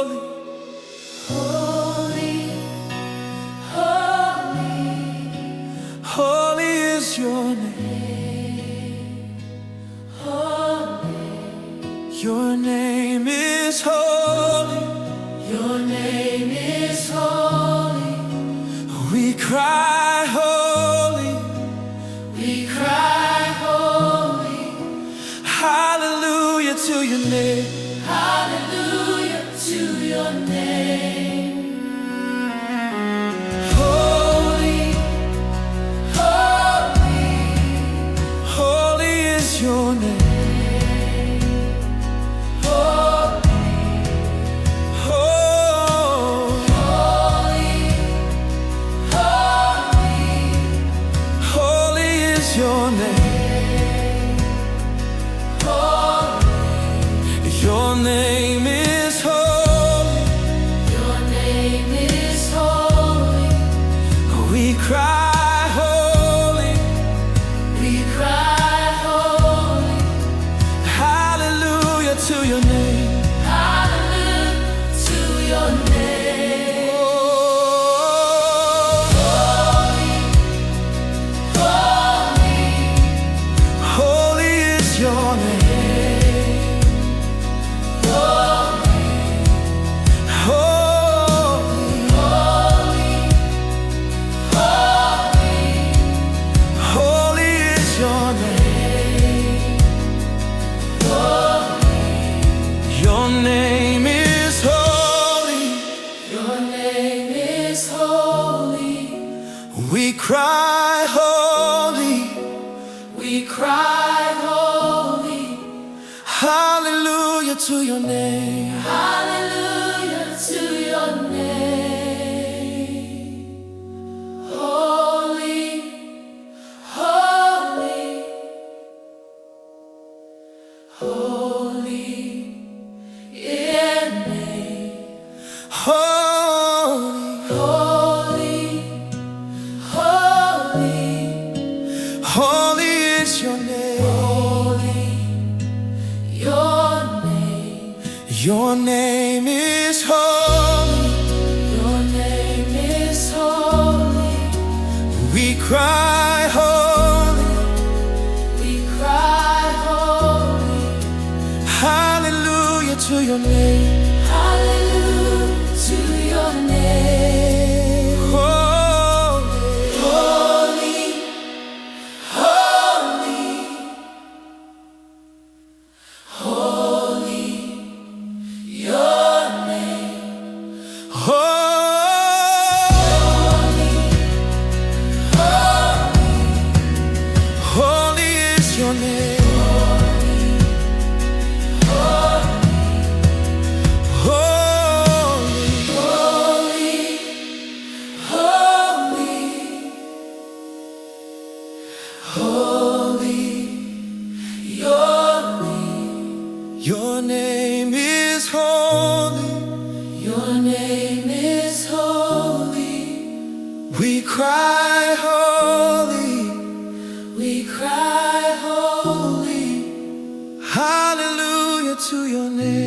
Holy, holy, holy is your name. Holy, your name is holy. Your name is holy. We cry holy. We cry holy. Hallelujah to your name. Hallelujah to your name. Holy, holy, holy is your name. Holy, holy, holy, holy is your name. Holy, your name is holy. Your name is holy. We cry holy. We cry holy. Hallelujah to your name. Hallelujah to your name. Holy, holy, holy is your name. Your name is holy. Your name is holy. We cry holy. We cry holy. Hallelujah to your name. Hallelujah to your name. Holy, holy, holy. Holy, holy, holy is your name. Holy, your name. Your name is holy. Your name is holy. We cry holy. We cry holy. Hallelujah to your name. Hallelujah to your name. Holy, holy, holy, your name. Holy, holy, holy is your name. Holy, your name. Your name is holy. Your name is holy. We cry holy. We cry holy. Hallelujah to your name.